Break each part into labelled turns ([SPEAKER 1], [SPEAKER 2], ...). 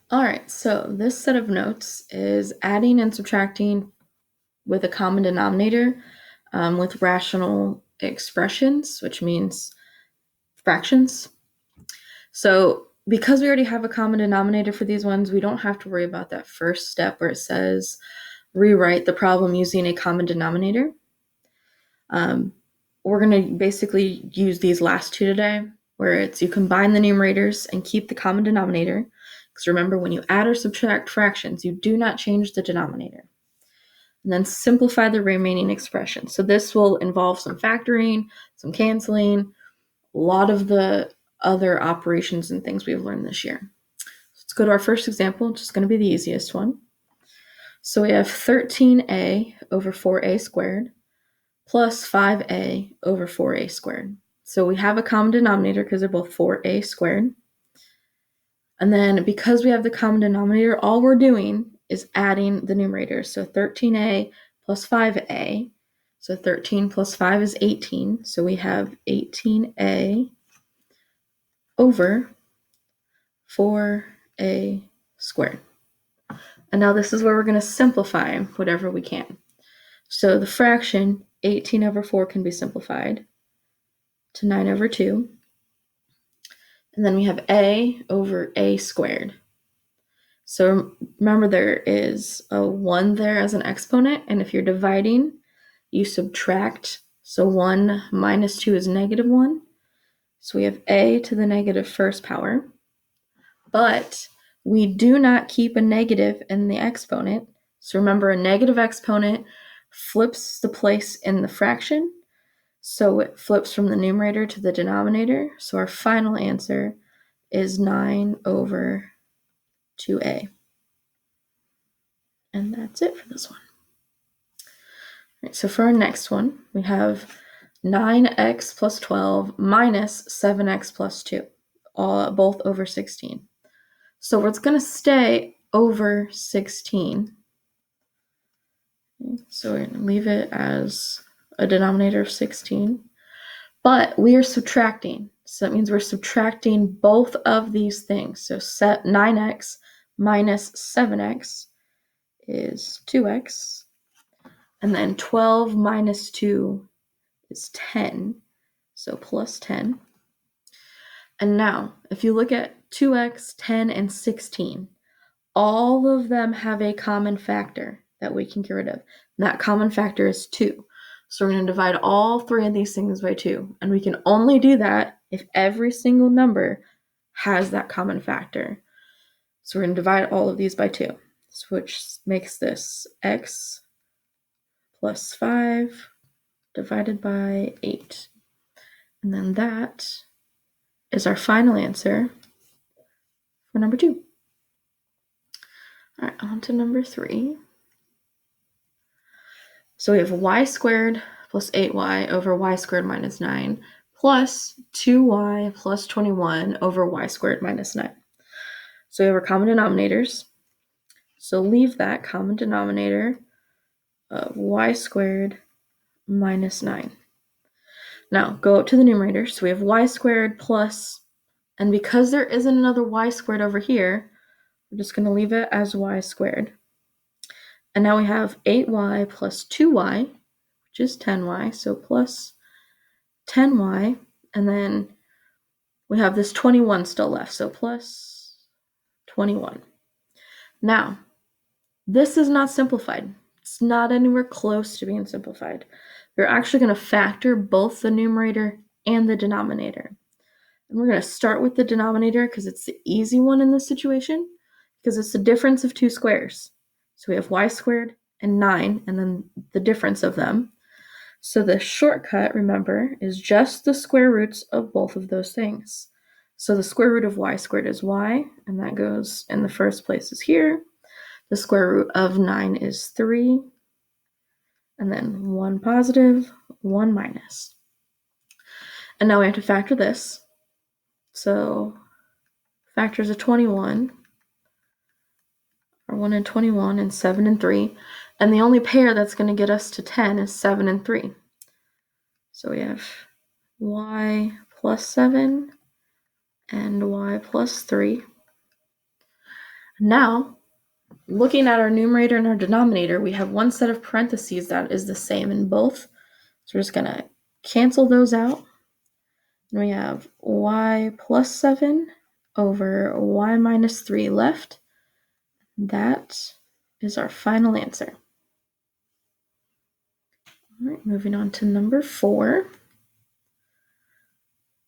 [SPEAKER 1] All right, so this set of notes is adding and subtracting with a common denominator with rational expressions, which means fractions. So because we already have a common denominator for these ones, we don't have to worry about that first step where it says rewrite the problem using a common denominator. We're going to basically use these last two today, where it's you combine the numerators and keep the common denominator. Because remember, when you add or subtract fractions, you do not change the denominator. And then simplify the remaining expression. So this will involve some factoring, some canceling, a lot of the other operations and things we've learned this year. Let's go to our first example, which is going to be the easiest one. So we have 13a over 4a squared plus 5a over 4a squared. So we have a common denominator because they're both 4a squared. And then because we have the common denominator, all we're doing is adding the numerators. So 13a plus 5a. So 13 plus 5 is 18. So we have 18a over 4a squared. And now this is where we're going to simplify whatever we can. So the fraction 18 over 4 can be simplified to 9 over 2. And then we have a over a squared. So remember there is a 1 there as an exponent, and if you're dividing, you subtract. So 1 minus 2 is negative 1. So we have a to the negative first power. But we do not keep a negative in the exponent. So remember, a negative exponent flips the place in the fraction. So it flips from the numerator to the denominator. So our final answer is 9 over 2a. And that's it for this one. All right, so for our next one, we have 9x plus 12 minus 7x plus 2, both over 16. So it's going to stay over 16. So we're going to leave it as a denominator of 16. But we are subtracting. So that means we're subtracting both of these things. So 9x minus 7x is 2x. And then 12 minus 2 is 10. So plus 10. And now, if you look at 2x, 10, and 16, all of them have a common factor that we can get rid of. And that common factor is 2. So we're going to divide all three of these things by 2. And we can only do that if every single number has that common factor. So we're going to divide all of these by 2, which makes this x plus 5 divided by 8. And then that is our final answer for number 2. All right, on to number 3. So we have y squared plus 8y over y squared minus 9 plus 2y plus 21 over y squared minus 9. So we have our common denominators. So leave that common denominator of y squared minus 9. Now go up to the numerator. So we have y squared plus, and because there isn't another y squared over here, we're just going to leave it as y squared. And now we have 8y plus 2y, which is 10y, so plus 10y, and then we have this 21 still left, so plus 21. Now, this is not simplified. It's not anywhere close to being simplified. We're actually going to factor both the numerator and the denominator. And we're going to start with the denominator because it's the easy one in this situation, because it's the difference of two squares. So we have y squared and 9, and then the difference of them. So the shortcut, remember, is just the square roots of both of those things. So the square root of y squared is y, and that goes in the first place is here. The square root of 9 is 3, and then 1 positive, 1 minus. And now we have to factor this. So factors of 21 are 1 and 21 and 7 and 3. And the only pair that's going to get us to 10 is 7 and 3. So we have y plus 7 and y plus 3. Now, looking at our numerator and our denominator, we have one set of parentheses that is the same in both. So we're just going to cancel those out. And we have y plus 7 over y minus 3 left. That is our final answer. All right, moving on to number 4.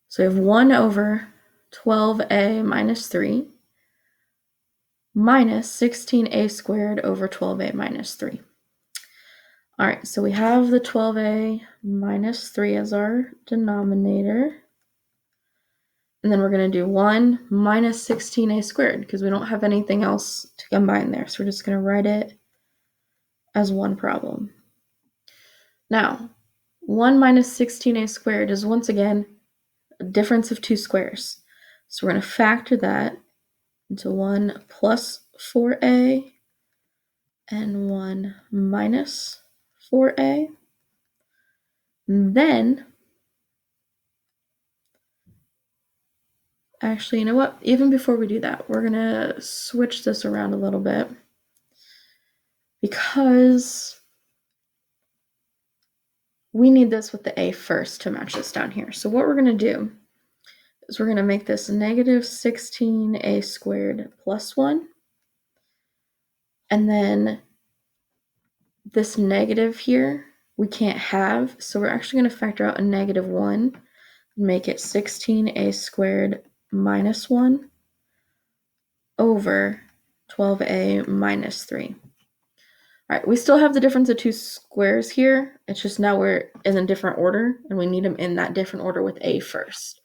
[SPEAKER 1] So we have 1 over 12a minus 3 minus 16a squared over 12a minus 3. All right, so we have the 12a minus 3 as our denominator. And then we're going to do 1 minus 16a squared because we don't have anything else to combine there. So we're just going to write it as one problem. Now, 1 minus 16a squared is once again a difference of two squares. So we're going to factor that into 1 plus 4a and 1 minus 4a. And then, actually, you know what? Even before we do that, we're going to switch this around a little bit because we need this with the a first to match this down here. So what we're going to do is we're going to make this negative 16a squared plus 1. And then this negative here, we can't have. So we're actually going to factor out a negative 1 and make it 16a squared minus 1 over 12a minus 3. All right, we still have the difference of two squares here. It's just now we're in a different order, and we need them in that different order with a first.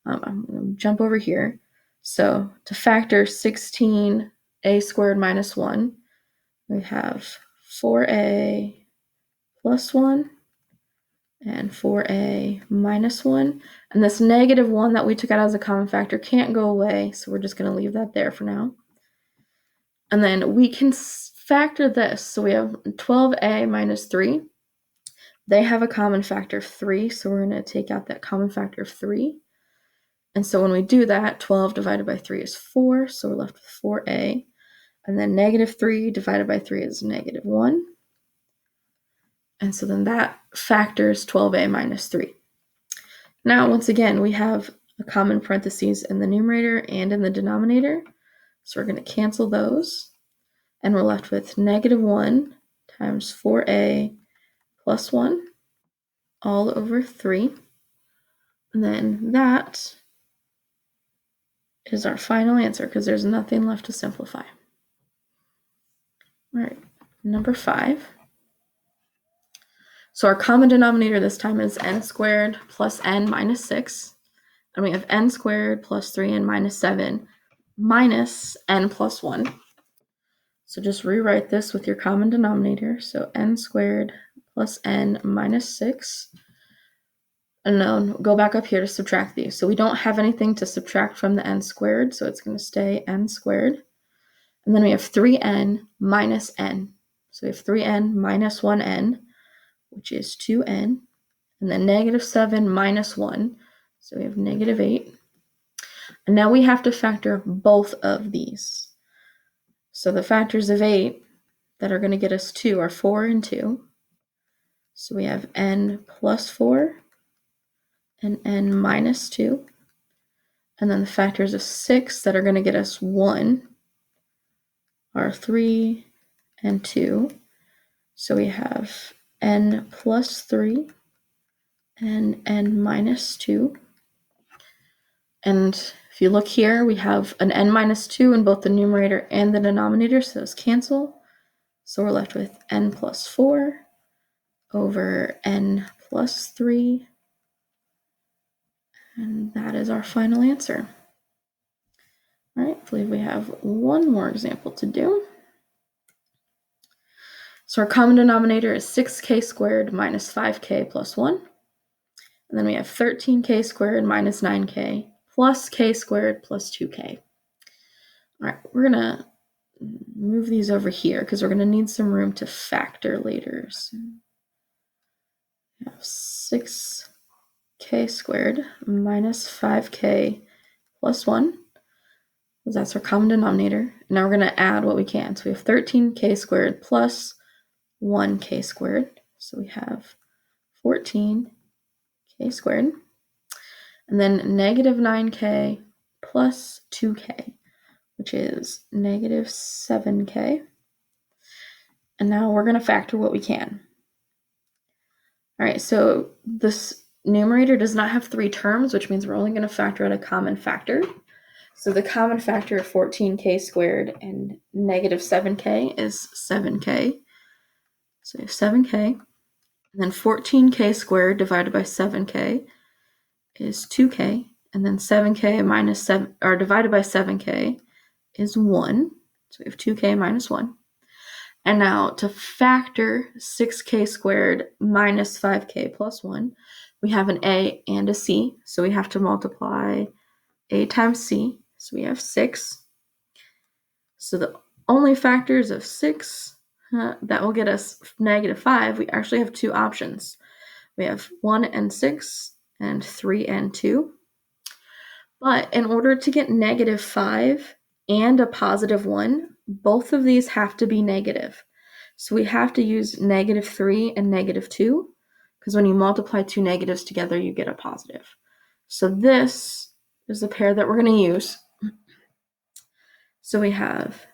[SPEAKER 1] I'm going to jump over here. So to factor 16a squared minus 1, we have 4a plus 1 and 4a minus 1. And this negative 1 that we took out as a common factor can't go away, so we're just going to leave that there for now. And then we can factor this. So we have 12a minus 3. They have a common factor of 3, so we're going to take out that common factor of 3. And so when we do that, 12 divided by 3 is 4, so we're left with 4a. And then negative 3 divided by 3 is negative 1. And so then that factors 12a minus 3. Now, once again, we have a common parentheses in the numerator and in the denominator. So we're going to cancel those. And we're left with negative 1 times 4a plus 1 all over 3. And then that is our final answer because there's nothing left to simplify. All right, number 5. So our common denominator this time is n squared plus n minus 6. And we have n squared plus 3n minus 7 minus n plus 1. So just rewrite this with your common denominator. So n squared plus n minus 6. And then go back up here to subtract these. So we don't have anything to subtract from the n squared, so it's going to stay n squared. And then we have 3n minus n. So we have 3n minus 1n, which is 2n. And then negative 7 minus 1, so we have negative 8. And now we have to factor both of these. So the factors of 8 that are going to get us 2 are 4 and 2. So we have n plus 4 and n minus 2. And then the factors of 6 that are going to get us 1 are 3 and 2. So we have n plus 3 and n minus 2. And if you look here, we have an n minus 2 in both the numerator and the denominator, so those cancel. So we're left with n plus 4 over n plus 3. And that is our final answer. All right, I believe we have one more example to do. So our common denominator is 6k squared minus 5k plus 1. And then we have 13k squared minus 9k plus k squared plus 2k. All right, we're going to move these over here because we're going to need some room to factor later. So we have 6k squared minus 5k plus 1. That's our common denominator. Now we're going to add what we can. So we have 13k squared plus 1k squared. So we have 14k squared. And then negative 9k plus 2k, which is negative 7k. And now we're going to factor what we can. All right, so this numerator does not have 3 terms, which means we're only going to factor out a common factor. So the common factor of 14k squared and negative 7k is 7k. So we have 7k. And then 14k squared divided by 7k is 2k. And then 7k minus 7, or divided by 7k is 1. So we have 2k minus 1. And now to factor 6k squared minus 5k plus 1, we have an a and a c. So we have to multiply a times c. So we have 6. So the only factors of 6 that will get us negative 5, we actually have 2 options. We have 1 and 6 and 3 and 2. But in order to get negative 5 and a positive 1, both of these have to be negative. So we have to use negative 3 and negative 2, because when you multiply 2 negatives together, you get a positive. So this is the pair that we're going to use. So we have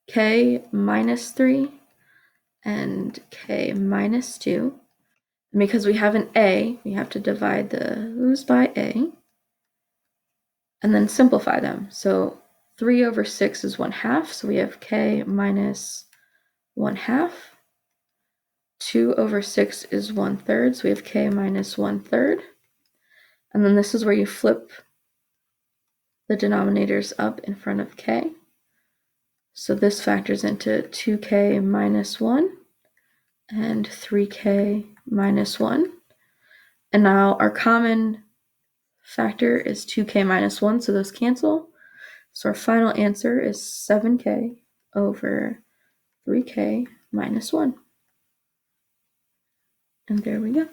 [SPEAKER 1] k minus 3 and k minus 2. And because we have an a, we have to divide those by a and then simplify them. So 3 over 6 is 1/2, so we have k minus 1/2. 2 over 6 is 1/3, so we have k minus 1/3. And then this is where you flip the denominators up in front of k. So this factors into 2k minus 1 and 3k minus 1. And now our common factor is 2k minus 1, so those cancel. So our final answer is 7k over 3k minus 1. And there we go.